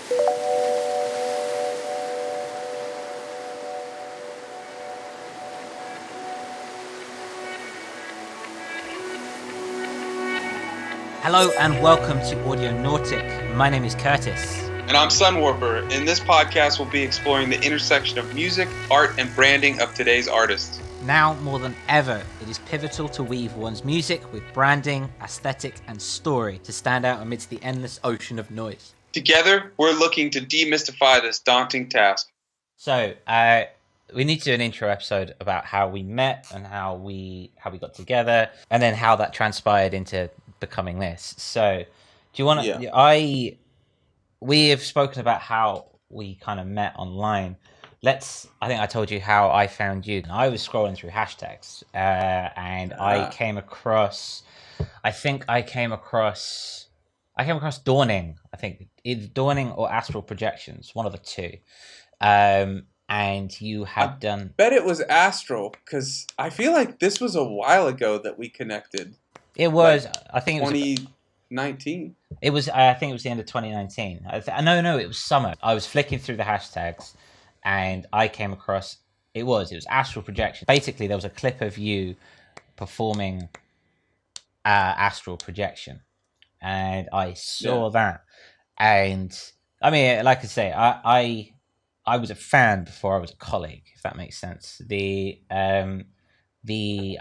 Hello and welcome to Audionautic. My name is Kh3rtis. And I'm Sunwarper. In this podcast, we'll be exploring the intersection of music, art, and branding of today's artists. Now more than ever, it is pivotal to weave one's music with branding, aesthetic, and story to stand out amidst the endless ocean of noise. Together, we're looking to demystify this daunting task. So, we need to do an intro episode about how we met and how we got together, and then how that transpired into becoming this. So, do you want to? Yeah. We have spoken about how we kind of met online. I think I told you how I found you. I was scrolling through hashtags, and I came across Dawning. I think either Dawning or Astral Projections, one of the two. And you had done. Bet it was Astral, because I feel like this was a while ago that we connected. It was. Like, I think it was 2019. It was. I think it was the end of 2019. No, it was summer. I was flicking through the hashtags, and I came across. It was Astral Projection. Basically, there was a clip of you performing Astral Projection, and I saw that. And I mean, like I say, I was a fan before I was a colleague, if that makes sense. I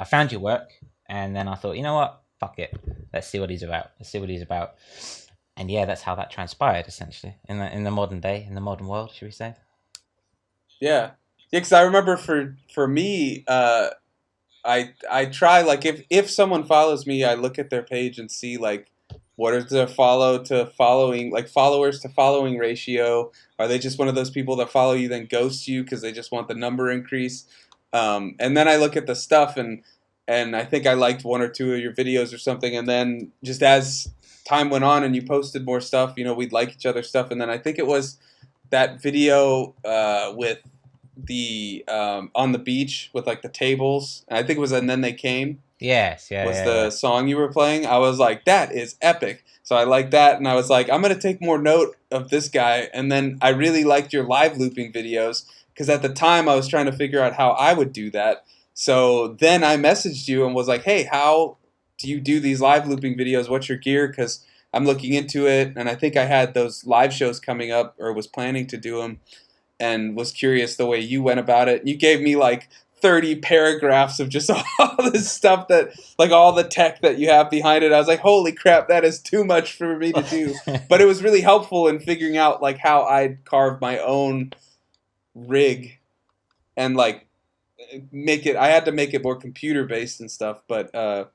found your work, and then I thought, you know what? Fuck it. Let's see what he's about. And yeah, that's how that transpired, essentially, in the modern day, in the modern world, should we say? Yeah, because I remember for me, I try, like, if someone follows me, I look at their page and see, like, what is their followers to following ratio? Are they just one of those people that follow you then ghost you because they just want the number increase? And then I look at the stuff and I think I liked one or two of your videos or something. And then just as time went on and you posted more stuff, we'd like each other's stuff. And then I think it was that video with the on the beach with like the tables. And I think it was And Then They Came. Yes, the song you were playing. I was like, that is epic. So I liked that, and I was like, I'm going to take more note of this guy. And then I really liked your live looping videos, because at the time I was trying to figure out how I would do that. So then I messaged you and was like, hey, how do you do these live looping videos? What's your gear? Because I'm looking into it, and I think I had those live shows coming up, or was planning to do them, and was curious the way you went about it. You gave me like 30 paragraphs of just all this stuff, that, like, all the tech that you have behind it. I was like, holy crap, that is too much for me to do. But it was really helpful in figuring out, like, how I'd carve my own rig and, like, I had to make it more computer based and stuff. But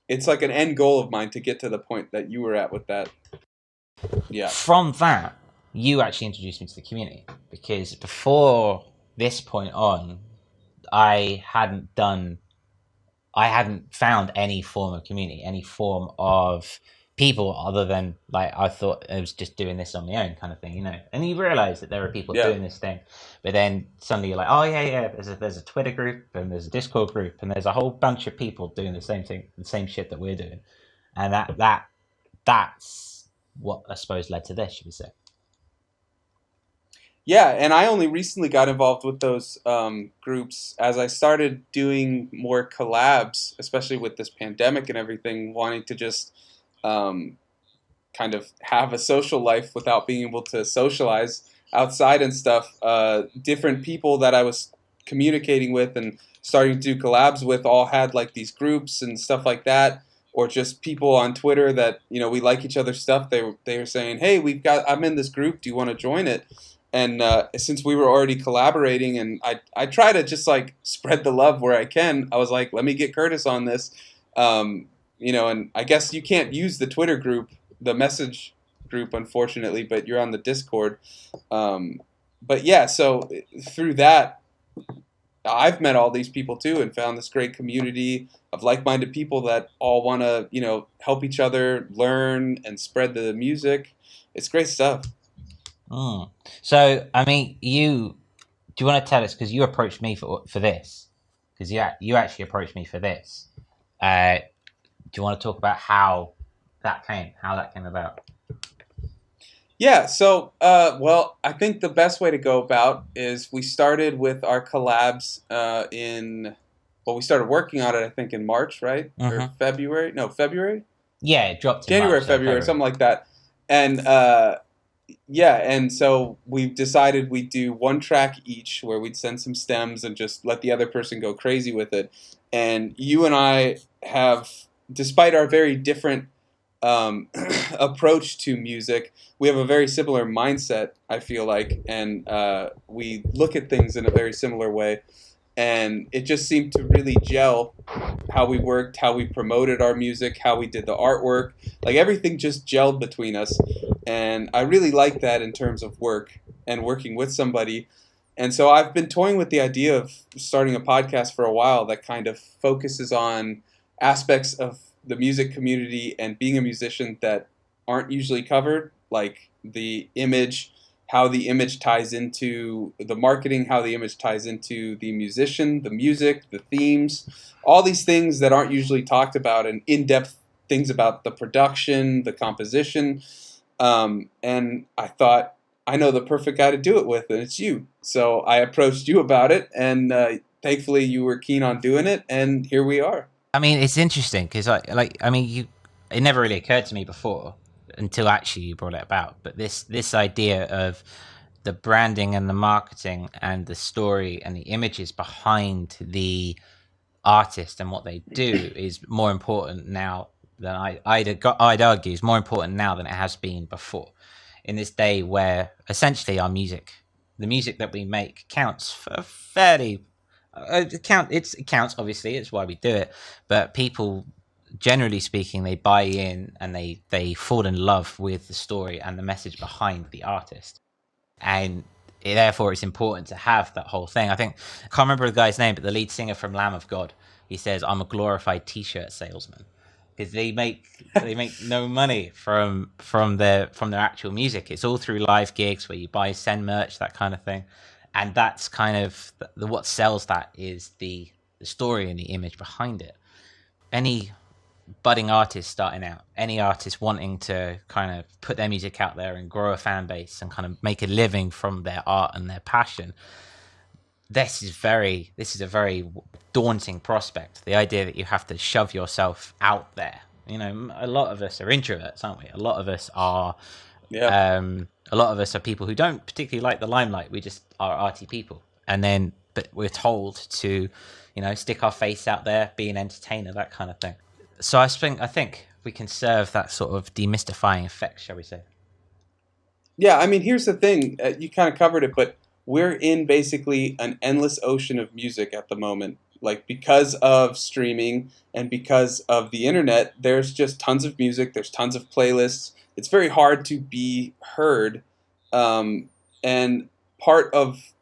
it's like an end goal of mine to get to the point that you were at with that. Yeah. From that, you actually introduced me to the community, because before this point on, I hadn't found any form of community, any form of people other than, like, I thought I was just doing this on my own kind of thing, And you realize that there are people doing this thing, but then suddenly you're like, oh yeah, there's a Twitter group, and there's a Discord group, and there's a whole bunch of people doing the same thing, the same shit that we're doing, and that's what I suppose led to this, should we say? Yeah, and I only recently got involved with those groups as I started doing more collabs, especially with this pandemic and everything, wanting to just kind of have a social life without being able to socialize outside and stuff. Different people that I was communicating with and starting to do collabs with all had, like, these groups and stuff like that, or just people on Twitter that, we like each other's stuff. They were saying, hey, I'm in this group, do you want to join it? And since we were already collaborating, and I try to just, like, spread the love where I can, I was like, let me get Kh3rtis on this. And I guess you can't use the Twitter group, the message group, unfortunately, but you're on the Discord. But yeah, so through that, I've met all these people too, and found this great community of like-minded people that all want to, help each other learn and spread the music. It's great stuff. So, I mean, do you want to tell us, because you approached me for this, because you actually approached me for this. Do you want to talk about how that came about? Yeah, so well, I think the best way to go about is we started with our collabs we started working on it I think in March, right? Or Hmm. February? No, February? Yeah, it dropped in January, March, so February, February. something like that. And yeah, and so we've decided we'd do one track each where we'd send some stems and just let the other person go crazy with it. And you and I have, despite our very different approach to music, we have a very similar mindset, I feel like, and we look at things in a very similar way. And it just seemed to really gel how we worked, how we promoted our music, how we did the artwork. Like everything just gelled between us. And I really like that in terms of work and working with somebody. And so I've been toying with the idea of starting a podcast for a while that kind of focuses on aspects of the music community and being a musician that aren't usually covered, like the image, how the image ties into the marketing, how the image ties into the musician, the music, the themes, all these things that aren't usually talked about, and in-depth things about the production, the composition. And I thought, I know the perfect guy to do it with, and it's you. So I approached you about it, and thankfully you were keen on doing it, and here we are. I mean, it's interesting because, I mean, it never really occurred to me before until actually you brought it about. But this idea of the branding and the marketing and the story and the images behind the artist and what they do is more important now than I'd argue is more important now than it has been before. In this day where essentially the music that we make counts for fairly it counts obviously, it's why we do it, but people generally speaking they buy in and they fall in love with the story and the message behind the artist, and therefore it's important to have that whole thing. I think I can't remember the guy's name, but the lead singer from Lamb of God, he says, "I'm a glorified T-shirt salesman," because they make no money from their actual music. It's all through live gigs where you buy, send merch, that kind of thing, and that's kind of what sells. That is the story and the image behind it. Any budding artists starting out, any artist wanting to kind of put their music out there and grow a fan base and kind of make a living from their art and their passion, this is a very daunting prospect. The idea that you have to shove yourself out there. You know, a lot of us are introverts, aren't we? Yeah. A lot of us are people who don't particularly like the limelight. We just are arty people, and then but we're told to, stick our face out there, be an entertainer, that kind of thing. So I think we can serve that sort of demystifying effect, shall we say? Yeah, I mean, here's the thing. You kind of covered it, but we're in basically an endless ocean of music at the moment. Like, because of streaming and because of the internet, there's just tons of music, there's tons of playlists. It's very hard to be heard. And part of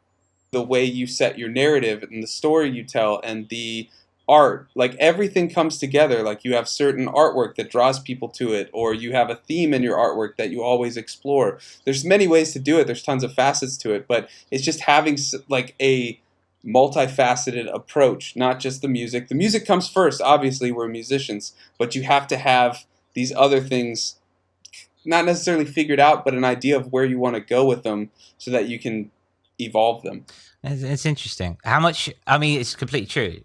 the way you set your narrative and the story you tell and the art, like everything comes together. Like you have certain artwork that draws people to it, or you have a theme in your artwork that you always explore. There's many ways to do it, there's tons of facets to it, but it's just having like a multifaceted approach, not just the music. The music comes first, obviously we're musicians, but you have to have these other things not necessarily figured out, but an idea of where you want to go with them so that you can evolve them. It's interesting. How much? I mean, it's completely true.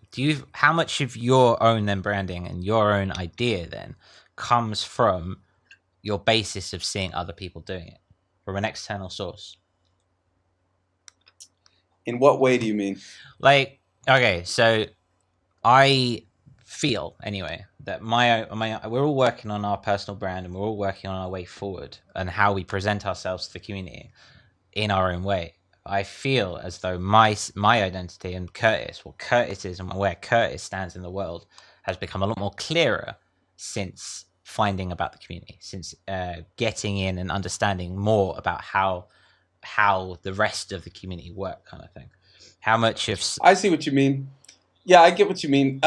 How much of your own then branding and your own idea then comes from your basis of seeing other people doing it from an external source? In what way do you mean? Like, okay, so I feel anyway that we're all working on our personal brand and we're all working on our way forward and how we present ourselves to the community in our own way. I feel as though my identity and Kh3rtis, what Kh3rtis is and where Kh3rtis stands in the world, has become a lot more clearer since finding about the community, since getting in and understanding more about how the rest of the community work, kind of thing. How much of I see what you mean. Yeah, I get what you mean.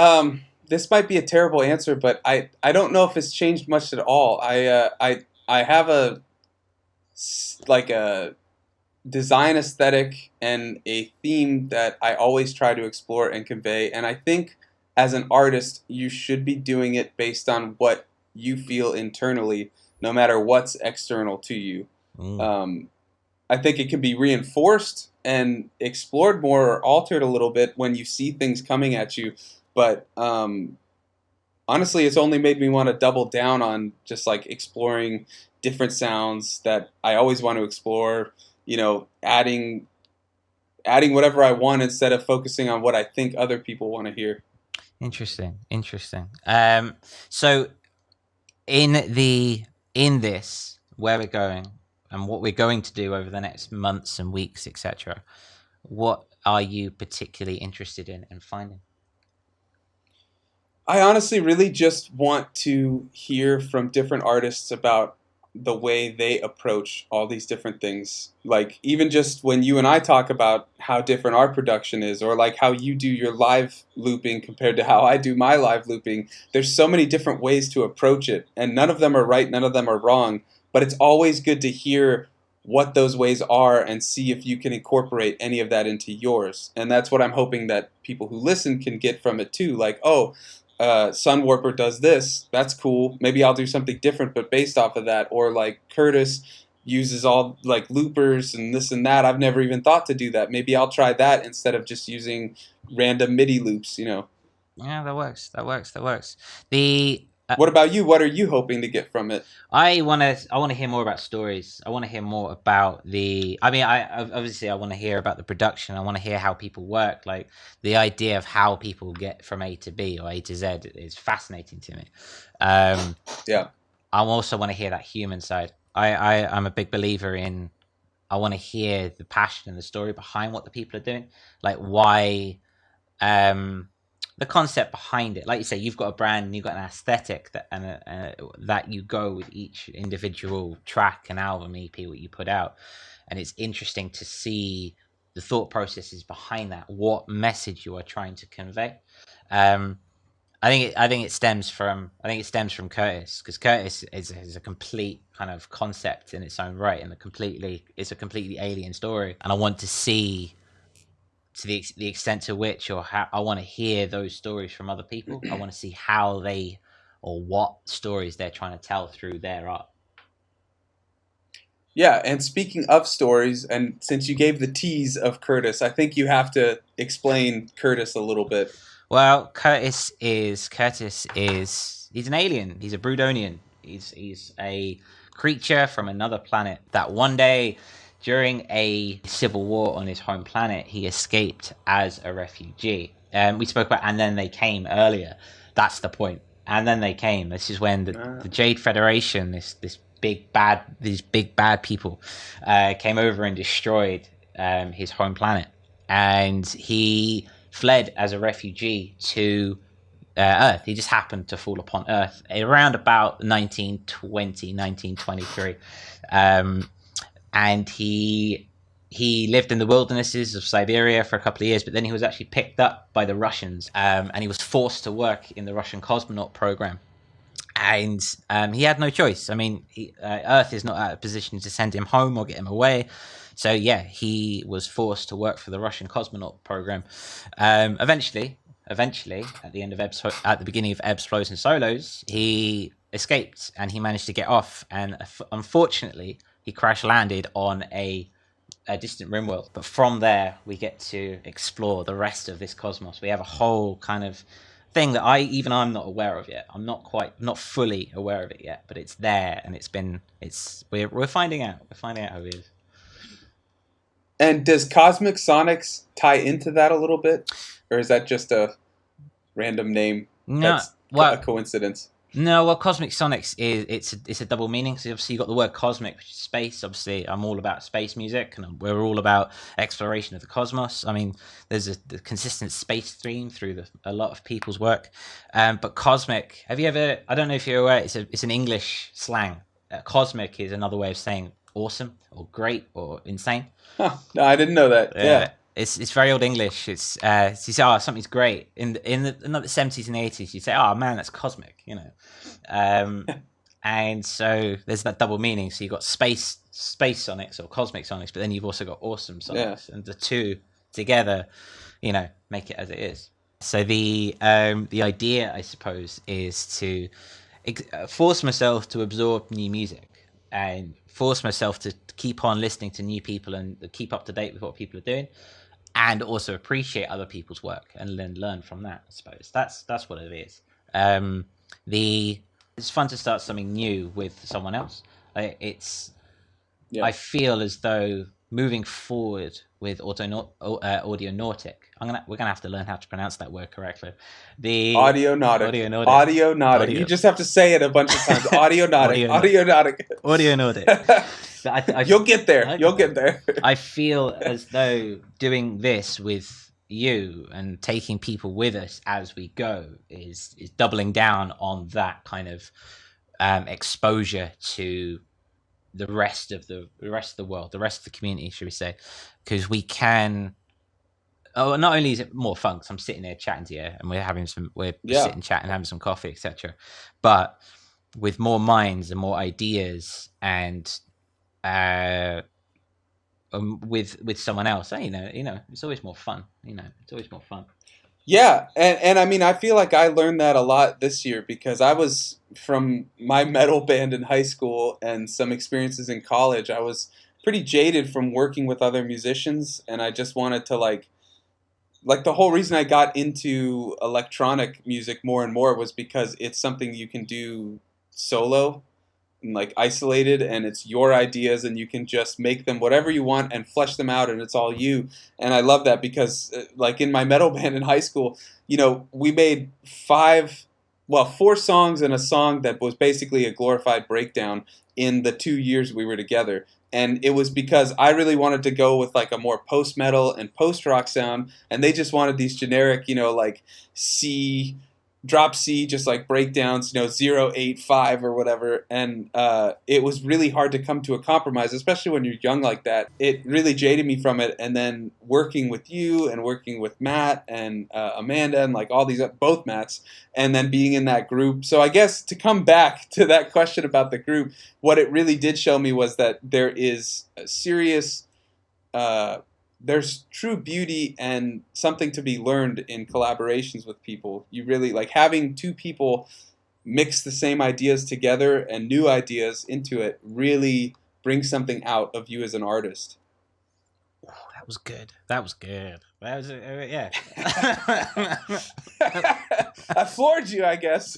This might be a terrible answer, but I don't know if it's changed much at all. I have like a design aesthetic and a theme that I always try to explore and convey. And I think as an artist, you should be doing it based on what you feel internally, no matter what's external to you. Mm. Um, I think it can be reinforced and explored more or altered a little bit when you see things coming at you. But honestly, it's only made me want to double down on just like exploring different sounds that I always want to explore. Adding whatever I want instead of focusing on what I think other people want to hear. Interesting, interesting. So in this where we're going and what we're going to do over the next months and weeks, etc. What are you particularly interested in finding? I honestly really just want to hear from different artists about the way they approach all these different things. Like, even just when you and I talk about how different our production is, or like how you do your live looping compared to how I do my live looping, there's so many different ways to approach it. And none of them are right, none of them are wrong. But it's always good to hear what those ways are and see if you can incorporate any of that into yours. And that's what I'm hoping that people who listen can get from it too. Like, oh, Sunwarper does this. That's cool. Maybe I'll do something different, but based off of that. Or like Kh3rtis uses all like loopers and this and that. I've never even thought to do that. Maybe I'll try that instead of just using random MIDI loops. Yeah, that works. That works. That works. The What about you? What are you hoping to get from it? I want to hear more about stories. I want to hear more about the. I mean, I want to hear about the production. I want to hear how people work. Like the idea of how people get from A to B or A to Z is fascinating to me. Um, Yeah. I also want to hear that human side. I'm a big believer in. I want to hear the passion and the story behind what the people are doing. Like why um the concept behind it. Like you say, you've got a brand and you've got an aesthetic that you go with each individual track and album EP what you put out, and it's interesting to see the thought processes behind that, what message you are trying to convey. um I think it stems from Kh3rtis, because Kh3rtis is a complete kind of concept in its own right, and it's a completely alien story, and I want to see to the extent to which, or how I want to hear those stories from other people. I want to see how they or what stories they're trying to tell through their art. Yeah, and speaking of stories, and since you gave the tease of Kh3rtis, I think you have to explain Kh3rtis a little bit. Well, Kh3rtis is he's an alien. He's a Brudonian. He's a creature from another planet that one day during a civil war on his home planet he escaped as a refugee. We spoke about and then they came earlier. That's the point. And then they came. This is when the Jade Federation, these big bad people, came over and destroyed his home planet, and he fled as a refugee to Earth. He just happened to fall upon Earth around about 1920, 1923. And he lived in the wildernesses of Siberia for a couple of years, but then he was actually picked up by the Russians, and he was forced to work in the Russian cosmonaut program. And he had no choice. I mean, Earth is not at a position to send him home or get him away. So yeah, he was forced to work for the Russian cosmonaut program. Eventually, at the end of at the beginning of Ebbs, Flows, and Solos, he escaped and he managed to get off. And unfortunately, he crash landed on a distant rim world. But from there, we get to explore the rest of this cosmos. We have a whole kind of thing that I'm not aware of yet. I'm not fully aware of it yet, but it's there, and we're finding out. We're finding out who he is. And does Cosmic Sonics tie into that a little bit, or is that just a random name that's a coincidence? No, well, Cosmic Sonics it's a double meaning. So obviously you got the word cosmic, which is space. Obviously, I'm all about space music, and we're all about exploration of the cosmos. I mean, there's a consistent space theme through a lot of people's work. But cosmic, have you ever? I don't know if you're aware. It's an English slang. Cosmic is another way of saying awesome or great or insane. Huh. No, I didn't know that. Yeah. It's very old English. It's you say, oh, something's great. In the 70s and the 80s, you'd say, oh man, that's cosmic, and so there's that double meaning. So you've got space sonics or cosmic sonics, but then you've also got awesome sonics, and the two together, make it as it is. So the idea, I suppose, is to force myself to absorb new music. and force myself to keep on listening to new people and keep up to date with what people are doing, and also appreciate other people's work and then learn from that. I suppose that's what it is. It's fun to start something new with someone else. I feel as though moving forward with Audionautic, we're gonna have to learn how to pronounce that word correctly. The Audionautic. You just have to say it a bunch of times. Audionautic. You'll get there. You'll get there. I feel as though doing this with you and taking people with us as we go is doubling down on that kind of exposure to the rest of the world, the rest of the community, should we say? Because we can. Oh, not only is it more fun because I'm sitting there chatting to you, and we're sitting chatting, having some coffee, etc. But with more minds and more ideas, and with someone else, you know, it's always more fun. It's always more fun. Yeah, and I mean, I feel like I learned that a lot this year because I was, from my metal band in high school and some experiences in college, I was pretty jaded from working with other musicians, and I just wanted to like the whole reason I got into electronic music more and more was because it's something you can do solo and like isolated, and it's your ideas and you can just make them whatever you want and flesh them out, and it's all you. And I love that because like in my metal band in high school, we made 4 songs and a song that was basically a glorified breakdown in the 2 years we were together. And it was because I really wanted to go with like a more post-metal and post-rock sound, and they just wanted these generic, like C, drop C, just like breakdowns, 0, 8, 5 or whatever. And it was really hard to come to a compromise, especially when you're young like that. It really jaded me from it. And then working with you and working with Matt and Amanda and like all these, both Matts, and then being in that group. So I guess to come back to that question about the group, what it really did show me was that there is a serious there's true beauty and something to be learned in collaborations with people. You really like having 2 people mix the same ideas together and new ideas into it really brings something out of you as an artist. Oh, that was good. That was yeah. I floored you, I guess.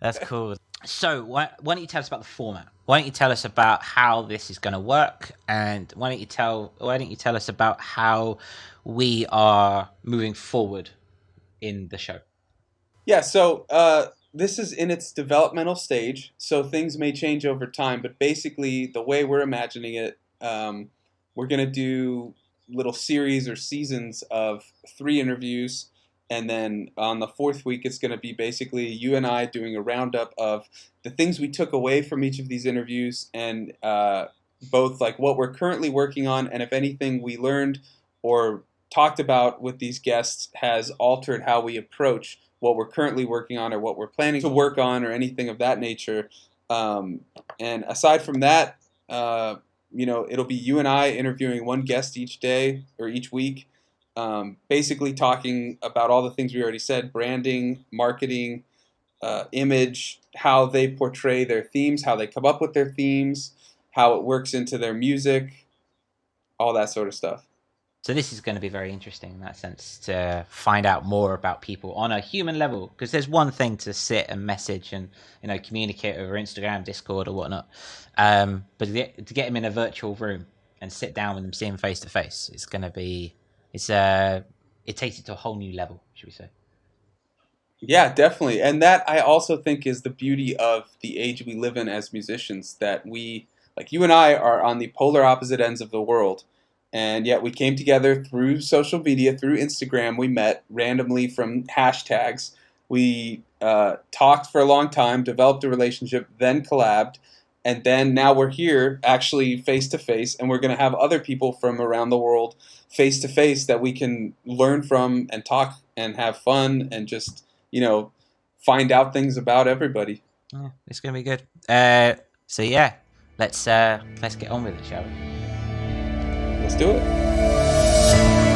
That's cool. So why don't you tell us about the format? Why don't you tell us about how this is going to work, and why don't you tell us about how we are moving forward in the show? Yeah, so this is in its developmental stage, so things may change over time, but basically the way we're imagining it, we're going to do little series or seasons of 3 interviews. And then on the 4th week, it's going to be basically you and I doing a roundup of the things we took away from each of these interviews, and both like what we're currently working on, and if anything we learned or talked about with these guests has altered how we approach what we're currently working on or what we're planning to work on or anything of that nature. And aside from that, it'll be you and I interviewing one guest each day or each week. Basically talking about all the things we already said: branding, marketing, image, how they portray their themes, how they come up with their themes, how it works into their music, all that sort of stuff. So this is going to be very interesting in that sense, to find out more about people on a human level, because there's one thing to sit and message and communicate over Instagram, Discord or whatnot, but to get them in a virtual room and sit down with them, see them face to face, it's going to be it takes it to a whole new level, should we say? Yeah, definitely. And that I also think is the beauty of the age we live in as musicians, that we, like you and I, are on the polar opposite ends of the world. And yet we came together through social media, through Instagram. We met randomly from hashtags. We talked for a long time, developed a relationship, then collabed. And then now we're here actually face to face, and we're going to have other people from around the world face to face that we can learn from and talk and have fun and just, find out things about everybody. Yeah, it's going to be good. So yeah, let's get on with it, shall we? Let's do it.